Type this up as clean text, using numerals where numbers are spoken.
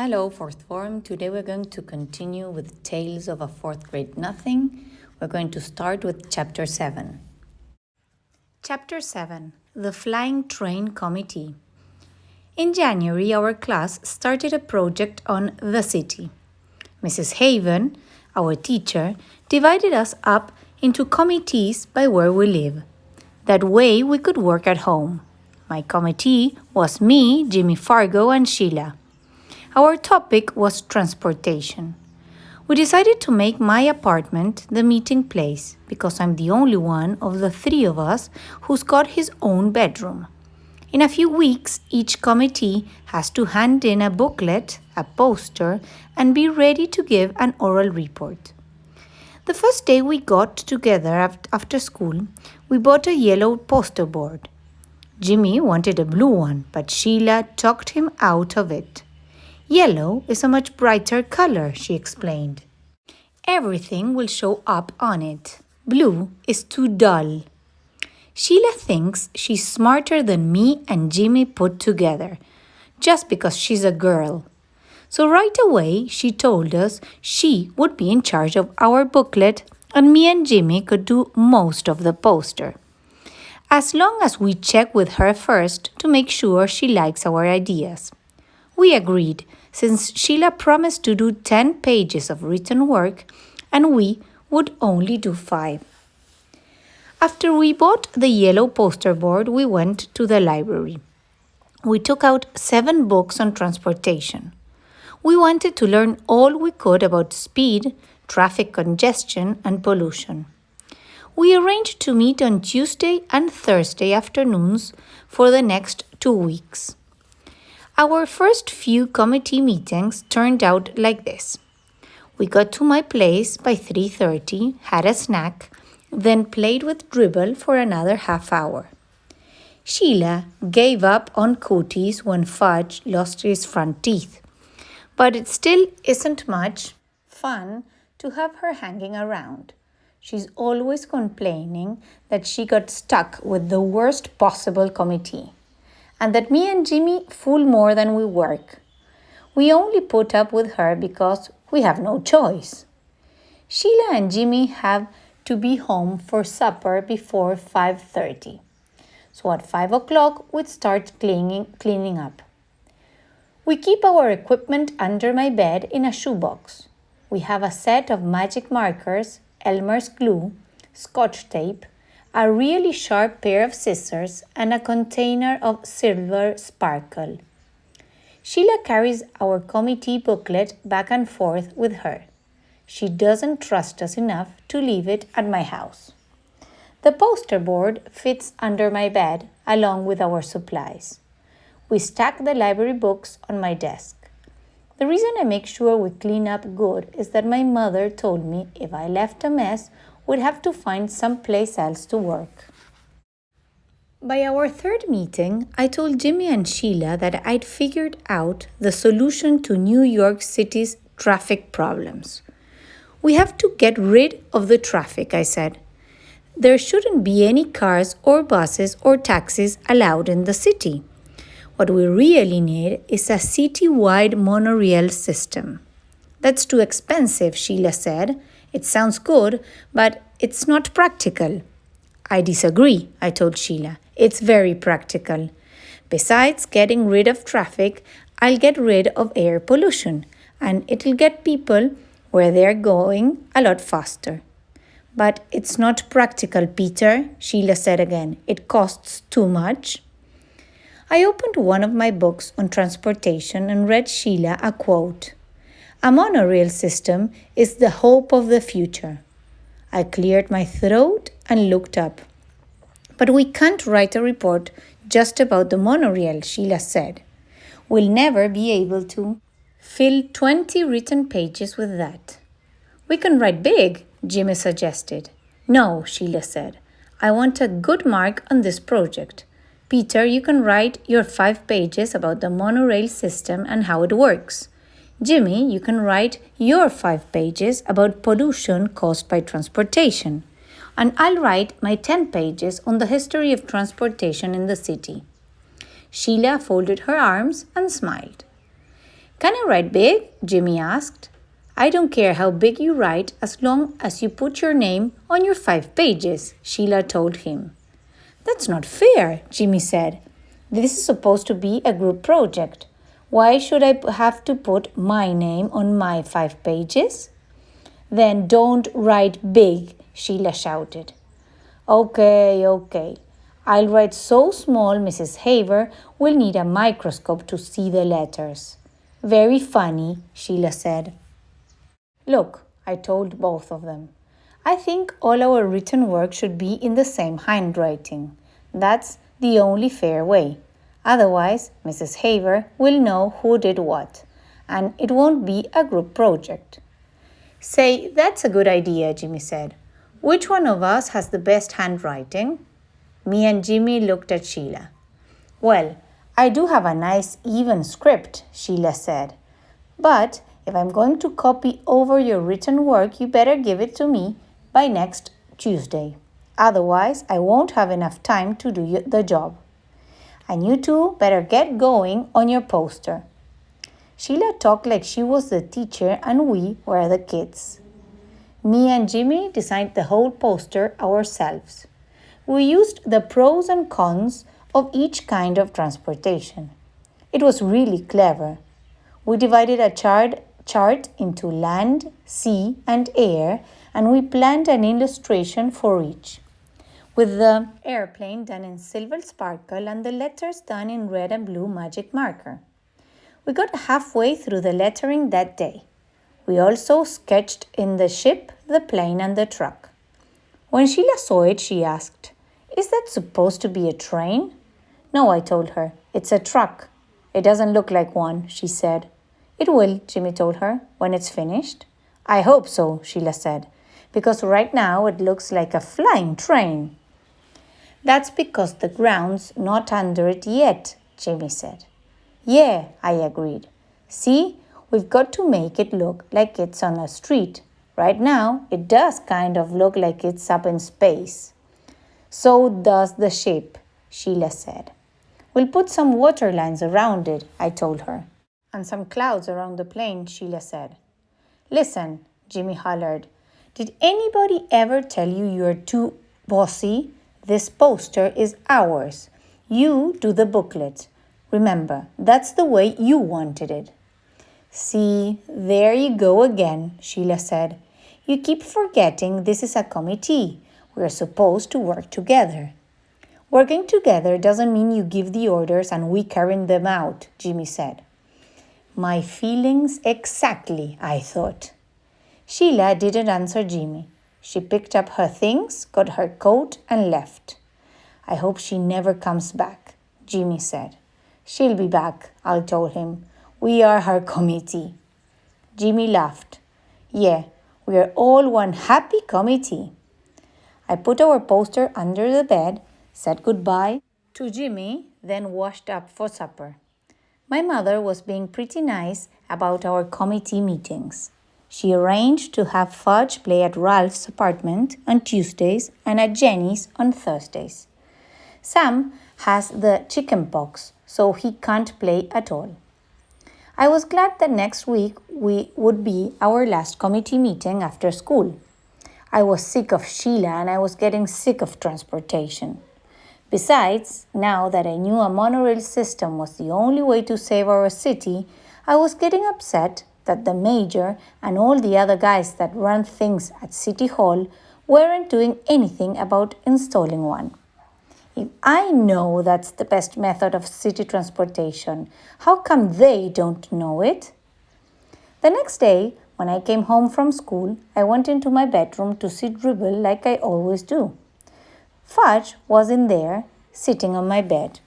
Hello, fourth form. Today we're going to continue with Tales of a Fourth Grade Nothing. We're going to start with Chapter 7. Chapter 7. The Flying Train Committee. In January, our class started a project on the city. Mrs. Haven, our teacher, divided us up into committees by where we live. That way we could work at home. My committee was me, Jimmy Fargo, and Sheila. Our topic was transportation. We decided to make my apartment the meeting place because I'm the only one of the three of us who's got his own bedroom. In a few weeks, each committee has to hand in a booklet, a poster, and be ready to give an oral report. The first day we got together after school, we bought a yellow poster board. Jimmy wanted a blue one, but Sheila talked him out of it. Yellow is a much brighter color, she explained. Everything will show up on it. Blue is too dull. Sheila thinks she's smarter than me and Jimmy put together, just because she's a girl. So right away, she told us she would be in charge of our booklet and me and Jimmy could do most of the poster. As long as we check with her first to make sure she likes our ideas. We agreed, since Sheila promised to do 10 pages of written work and we would only do 5. After we bought the yellow poster board, we went to the library. We took out 7 books on transportation. We wanted to learn all we could about speed, traffic congestion, and pollution. We arranged to meet on Tuesday and Thursday afternoons for the next 2 weeks. Our first few committee meetings turned out like this. We got to my place by 3:30, had a snack, then played with dribble for another half hour. Sheila gave up on cooties when Fudge lost his front teeth, but it still isn't much fun to have her hanging around. She's always complaining that she got stuck with the worst possible committee, and that me and Jimmy fool more than we work. We only put up with her because we have no choice. Sheila and Jimmy have to be home for supper before 5:30. So at 5 o'clock, we'd start cleaning up. We keep our equipment under my bed in a shoebox. We have a set of magic markers, Elmer's glue, Scotch tape, a really sharp pair of scissors, and a container of silver sparkle. Sheila carries our committee booklet back and forth with her. She doesn't trust us enough to leave it at my house. The poster board fits under my bed along with our supplies. We stack the library books on my desk. The reason I make sure we clean up good is that my mother told me if I left a mess, we'd have to find someplace else to work. By our third meeting, I told Jimmy and Sheila that I'd figured out the solution to New York City's traffic problems. We have to get rid of the traffic, I said. There shouldn't be any cars or buses or taxis allowed in the city. What we really need is a city-wide monorail system. That's too expensive, Sheila said. It sounds good, but it's not practical. I disagree, I told Sheila. It's very practical. Besides getting rid of traffic, I'll get rid of air pollution, and it'll get people where they're going a lot faster. But it's not practical, Peter, Sheila said again. It costs too much. I opened one of my books on transportation and read Sheila a quote. A monorail system is the hope of the future. I cleared my throat and looked up. But we can't write a report just about the monorail, Sheila said. We'll never be able to fill 20 written pages with that. We can write big, Jimmy suggested. No, Sheila said. I want a good mark on this project. Peter, you can write your 5 pages about the monorail system and how it works. Jimmy, you can write your 5 pages about pollution caused by transportation. And I'll write my 10 pages on the history of transportation in the city. Sheila folded her arms and smiled. Can I write big? Jimmy asked. I don't care how big you write as long as you put your name on your 5 pages, Sheila told him. That's not fair, Jimmy said. This is supposed to be a group project. Why should I have to put my name on my 5 pages? Then don't write big, Sheila shouted. Okay. I'll write so small Mrs. Haver will need a microscope to see the letters. Very funny, Sheila said. Look, I told both of them. I think all our written work should be in the same handwriting. That's the only fair way. Otherwise, Mrs. Haver will know who did what, and it won't be a group project. Say, that's a good idea, Jimmy said. Which one of us has the best handwriting? Me and Jimmy looked at Sheila. Well, I do have a nice even script, Sheila said. But if I'm going to copy over your written work, you better give it to me by next Tuesday. Otherwise, I won't have enough time to do the job. And you two better get going on your poster. Sheila talked like she was the teacher and we were the kids. Me and Jimmy designed the whole poster ourselves. We used the pros and cons of each kind of transportation. It was really clever. We divided a chart into land, sea, and air, and we planned an illustration for each, with the airplane done in silver sparkle and the letters done in red and blue magic marker. We got halfway through the lettering that day. We also sketched in the ship, the plane, and the truck. When Sheila saw it, she asked, "Is that supposed to be a train?" "No," I told her. "It's a truck." "It doesn't look like one," she said. "It will," Jimmy told her, "when it's finished." "I hope so," Sheila said, "because right now it looks like a flying train." "That's because the ground's not under it yet," Jimmy said. "Yeah," I agreed. "See, we've got to make it look like it's on a street. Right now, it does kind of look like it's up in space." "So does the ship," Sheila said. "We'll put some water lines around it," I told her. "And some clouds around the plane," Sheila said. "Listen," Jimmy hollered. "Did anybody ever tell you you're too bossy? This poster is ours. You do the booklet. Remember, that's the way you wanted it." "See, there you go again," Sheila said. "You keep forgetting this is a committee. We're supposed to work together." "Working together doesn't mean you give the orders and we carry them out," Jimmy said. My feelings exactly, I thought. Sheila didn't answer Jimmy. She picked up her things, got her coat, and left. "I hope she never comes back," Jimmy said. "She'll be back," I told him. "We are her committee." Jimmy laughed. "Yeah, we are all one happy committee." I put our poster under the bed, said goodbye to Jimmy, then washed up for supper. My mother was being pretty nice about our committee meetings. She arranged to have Fudge play at Ralph's apartment on Tuesdays and at Jenny's on Thursdays. Sam has the chicken pox, so he can't play at all. I was glad that next week would be our last committee meeting after school. I was sick of Sheila and I was getting sick of transportation. Besides, now that I knew a monorail system was the only way to save our city, I was getting upset that the mayor and all the other guys that run things at City Hall weren't doing anything about installing one. If I know that's the best method of city transportation, how come they don't know it? The next day, when I came home from school, I went into my bedroom to see Dribble like I always do. Fudge was in there, sitting on my bed.